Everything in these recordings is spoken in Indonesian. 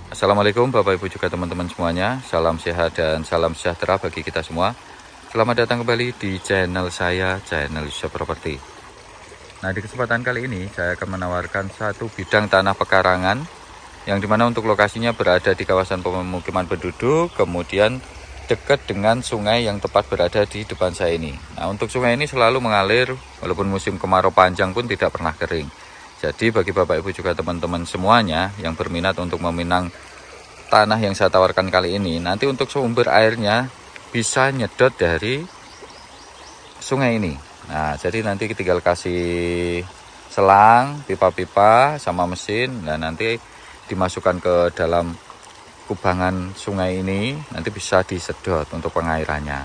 Assalamualaikum Bapak Ibu juga teman-teman semuanya. Salam sehat dan salam sejahtera bagi kita semua. Selamat datang kembali di channel saya, channel Yusuf Property. Nah, di kesempatan kali ini saya akan menawarkan satu bidang tanah pekarangan yang dimana untuk lokasinya berada di kawasan pemukiman penduduk, kemudian dekat dengan sungai yang tepat berada di depan saya ini. Nah, untuk sungai ini selalu mengalir walaupun musim kemarau panjang pun tidak pernah kering. Jadi bagi Bapak Ibu juga teman-teman semuanya yang berminat untuk meminang tanah yang saya tawarkan kali ini, nanti untuk sumber airnya bisa nyedot dari sungai ini. Nah, jadi nanti tinggal kasih selang, pipa-pipa sama mesin, dan nanti dimasukkan ke dalam kubangan sungai ini, nanti bisa disedot untuk pengairannya.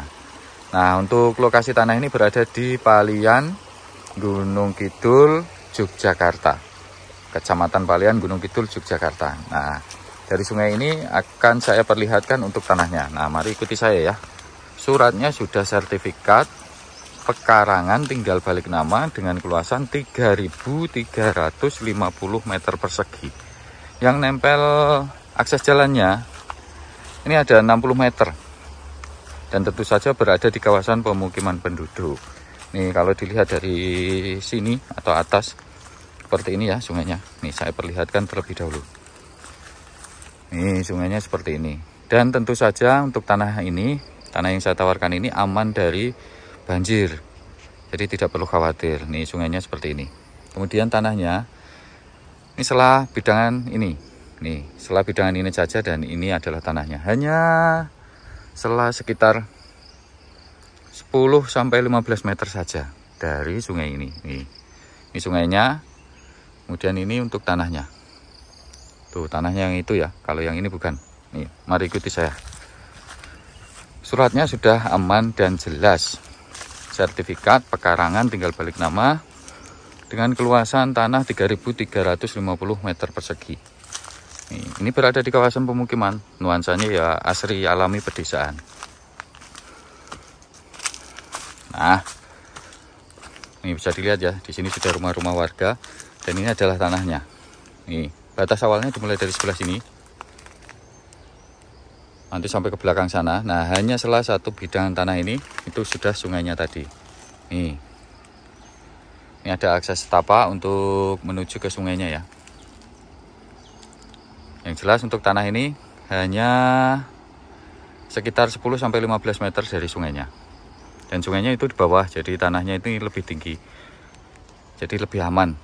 Nah, untuk lokasi tanah ini berada di Palian, Gunung Kidul, Yogyakarta. Kecamatan Palian, Gunung Kidul, Yogyakarta. Nah, dari sungai ini akan saya perlihatkan untuk tanahnya. Nah, mari ikuti saya ya. Suratnya sudah sertifikat pekarangan tinggal balik nama dengan keluasan 3.350 meter persegi. Yang nempel akses jalannya ini ada 60 meter. Dan tentu saja berada di kawasan pemukiman penduduk. Nih, kalau dilihat dari sini atau atas seperti ini ya sungainya. Nih, saya perlihatkan terlebih dahulu. Nih, sungainya seperti ini. Dan tentu saja untuk tanah ini, tanah yang saya tawarkan ini aman dari banjir. Jadi tidak perlu khawatir. Nih, sungainya seperti ini. Kemudian tanahnya, ini setelah bidangan ini. Nih, setelah bidangan ini saja dan ini adalah tanahnya. Hanya setelah sekitar 10-15 meter saja dari sungai ini. Nih, ini sungainya. Kemudian ini untuk tanahnya. Tuh, tanahnya yang itu ya, kalau yang ini bukan. Nih, mari ikuti saya. Suratnya sudah aman dan jelas. Sertifikat pekarangan tinggal balik nama dengan keluasan tanah 3.350 meter persegi. Nih, ini berada di kawasan pemukiman. Nuansanya ya asri alami pedesaan. Nah, ini bisa dilihat ya, di sini sudah rumah-rumah warga dan ini adalah tanahnya. Nih, batas awalnya dimulai dari sebelah sini, nanti sampai ke belakang sana. Nah, hanya salah satu bidang tanah ini, itu sudah sungainya tadi. Nih, ini ada akses tapak untuk menuju ke sungainya ya. Yang jelas untuk tanah ini hanya sekitar 10-15 meter dari sungainya. Dan sungainya itu di bawah, jadi tanahnya itu lebih tinggi. Jadi lebih aman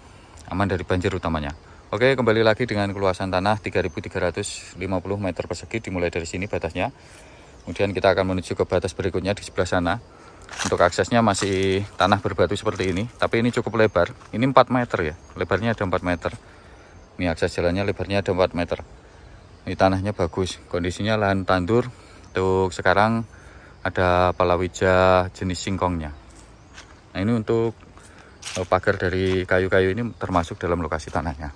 dari banjir utamanya. Oke, kembali lagi dengan keluasan tanah 3.350 meter persegi dimulai dari sini batasnya. Kemudian kita akan menuju ke batas berikutnya di sebelah sana. Untuk aksesnya masih tanah berbatu seperti ini, tapi ini cukup lebar. Ini 4 meter ya, lebarnya ada 4 meter. Ini akses jalannya lebarnya ada 4 meter. Ini tanahnya bagus, kondisinya lahan tandur. Untuk sekarang ada palawija jenis singkongnya. Nah, ini untuk pagar dari kayu-kayu ini termasuk dalam lokasi tanahnya.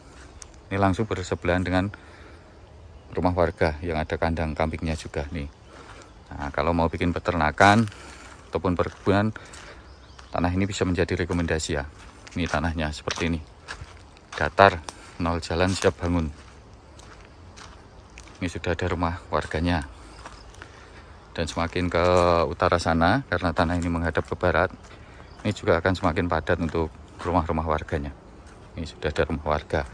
Ini langsung bersebelahan dengan rumah warga yang ada kandang kambingnya juga nih. Nah, kalau mau bikin peternakan ataupun perkebunan, tanah ini bisa menjadi rekomendasi ya. Ini tanahnya seperti ini. Datar, 0 jalan, siap bangun. Ini sudah ada rumah warganya. Dan semakin ke utara sana, karena tanah ini menghadap ke barat, ini juga akan semakin padat untuk rumah-rumah warganya. Ini sudah ada rumah warga.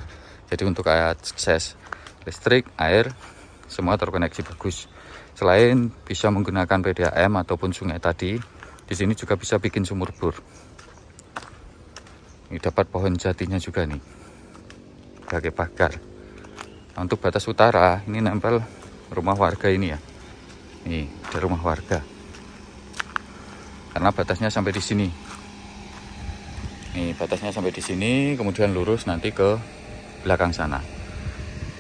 Jadi untuk akses listrik, air, semua terkoneksi bagus. Selain bisa menggunakan PDAM ataupun sungai tadi, di sini juga bisa bikin sumur bor. Ini dapat pohon jatinya juga nih, sebagai pagar. Nah, untuk batas utara, ini nempel rumah warga ini ya. Nih, ada rumah warga. Karena batasnya sampai di sini. Nih, batasnya sampai di sini, kemudian lurus nanti ke belakang sana.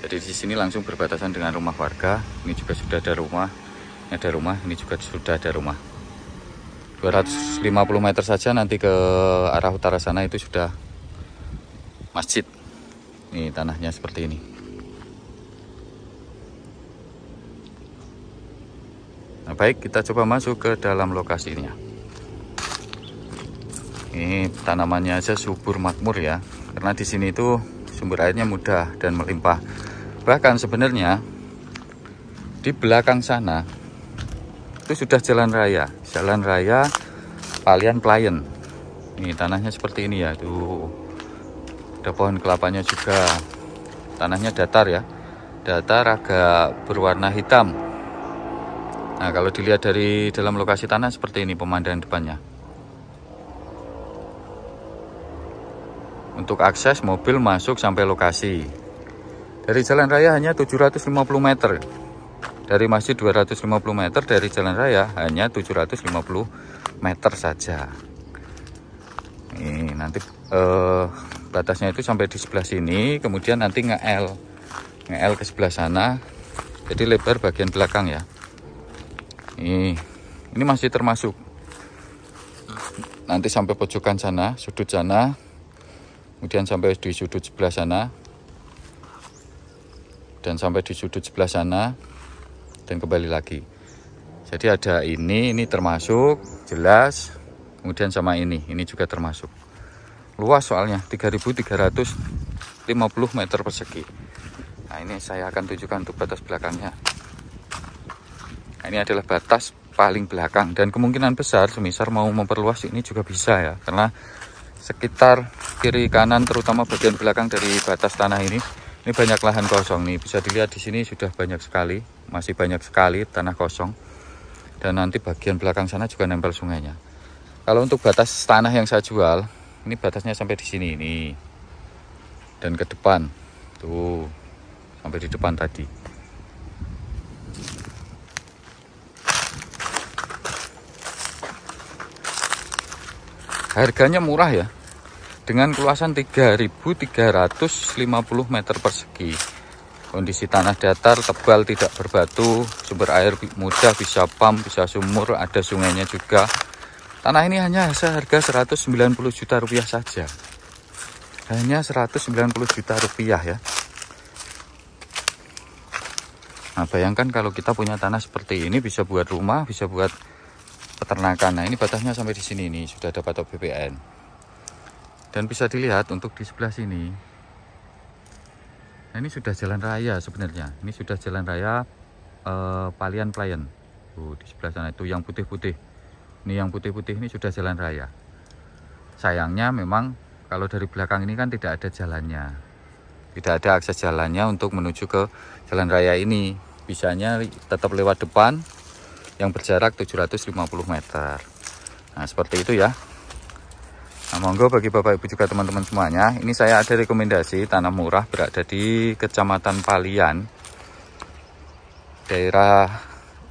Jadi di sini langsung berbatasan dengan rumah warga. Ini juga sudah ada rumah. Ini ada rumah, ini juga sudah ada rumah. 250 meter saja nanti ke arah utara sana itu sudah masjid. Ini tanahnya seperti ini. Nah, baik, kita coba masuk ke dalam lokasinya. Ini tanamannya aja subur makmur ya. karena di sini itu sumber airnya mudah dan melimpah. Bahkan sebenarnya di belakang sana itu sudah jalan raya Palian Playen. Ini tanahnya seperti ini ya, tuh ada pohon kelapanya juga. Tanahnya datar ya, datar agak berwarna hitam. Nah, kalau dilihat dari dalam lokasi tanah seperti ini pemandangan depannya. Untuk akses mobil masuk sampai lokasi dari jalan raya hanya 750 meter. Dari masjid 250 meter, dari jalan raya hanya 750 meter saja. Ini nanti batasnya itu sampai di sebelah sini, kemudian nanti nge-L ke sebelah sana. Jadi lebar bagian belakang ya. Ini masih termasuk. Nanti sampai pojokan sana, sudut sana. Kemudian sampai di sudut sebelah sana. Dan sampai di sudut sebelah sana. Dan kembali lagi. Jadi ada ini termasuk jelas. Kemudian sama ini juga termasuk. Luas soalnya 3.350 meter persegi. Nah, ini saya akan tunjukkan untuk batas belakangnya. Nah, ini adalah batas paling belakang, dan kemungkinan besar semisal mau memperluas ini juga bisa ya, karena sekitar kiri kanan terutama bagian belakang dari batas tanah ini banyak lahan kosong nih. Bisa dilihat di sini sudah banyak sekali, masih banyak sekali tanah kosong, dan nanti bagian belakang sana juga nempel sungainya. Kalau untuk batas tanah yang saya jual, ini batasnya sampai di sini ini, dan ke depan tuh sampai di depan tadi. Harganya murah ya, dengan luasan 3.350 meter persegi. Kondisi tanah datar, tebal, tidak berbatu, sumber air mudah, bisa pump, bisa sumur, ada sungainya juga. Tanah ini hanya seharga 190 juta rupiah saja. Hanya 190 juta rupiah ya. Nah, bayangkan kalau kita punya tanah seperti ini, bisa buat rumah, bisa buat peternakan. Nah, ini batasnya sampai di sini nih, sudah ada patok BPN. Dan bisa dilihat untuk di sebelah sini. Nah, ini sudah jalan raya sebenarnya. Ini sudah jalan raya Palian Playen. Di sebelah sana itu yang putih-putih. Ini yang putih-putih ini sudah jalan raya. Sayangnya memang kalau dari belakang ini kan tidak ada jalannya. Tidak ada akses jalannya untuk menuju ke jalan raya ini. Bisanya tetap lewat depan yang berjarak 750 meter. Nah, seperti itu ya. Nah, monggo bagi Bapak Ibu juga teman-teman semuanya, ini saya ada rekomendasi tanah murah berada di Kecamatan Palian, daerah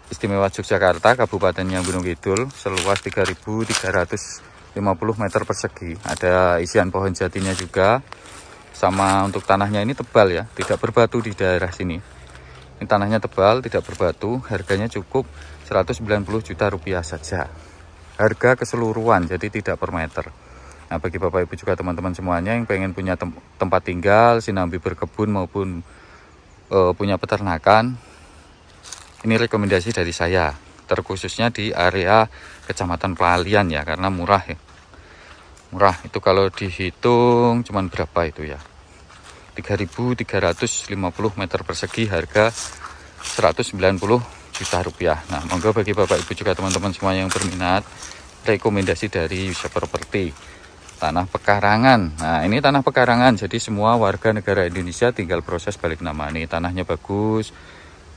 Istimewa Yogyakarta, Kabupaten Gunung Kidul, seluas 3.350 meter persegi. Ada isian pohon jatinya juga. Sama untuk tanahnya ini tebal ya, tidak berbatu di daerah sini. Ini tanahnya tebal, tidak berbatu, harganya cukup 190 juta rupiah saja. Harga keseluruhan, jadi tidak per meter. Nah, bagi Bapak Ibu juga teman-teman semuanya yang pengen punya tempat tinggal, sinambi berkebun maupun punya peternakan, ini rekomendasi dari saya, terkhususnya di area Kecamatan Palian ya, karena murah ya. Murah itu kalau dihitung cuman berapa itu ya, 3.350 meter persegi, harga 190 juta rupiah. Nah, monggo bagi Bapak Ibu juga teman-teman semuanya yang berminat, rekomendasi dari Yusha Property. Tanah pekarangan. Nah, ini tanah pekarangan, jadi semua warga negara Indonesia tinggal proses balik nama. Ini tanahnya bagus,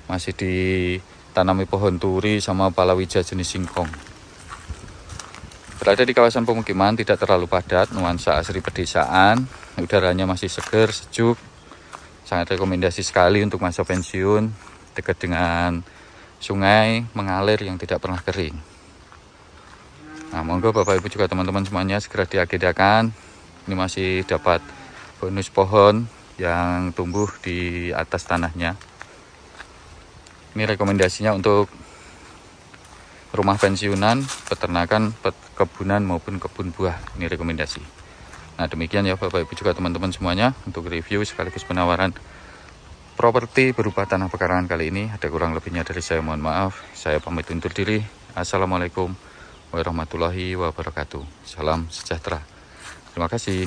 masih ditanami pohon turi sama palawija jenis singkong. Berada di kawasan pemukiman, tidak terlalu padat, nuansa asri pedesaan, udaranya masih segar, sejuk. Sangat rekomendasi sekali untuk masa pensiun, dekat dengan sungai mengalir yang tidak pernah kering. Nah, monggo Bapak Ibu juga teman-teman semuanya segera diagendakan. Ini masih dapat bonus pohon yang tumbuh di atas tanahnya. Ini rekomendasinya untuk rumah pensiunan, peternakan, kebunan maupun kebun buah. Ini rekomendasi. Nah, demikian ya Bapak Ibu juga teman-teman semuanya untuk review sekaligus penawaran properti berupa tanah pekarangan kali ini. Ada kurang lebihnya dari saya, mohon maaf. Saya pamit undur diri. Assalamualaikum warahmatullahi wabarakatuh. Salam sejahtera. Terima kasih.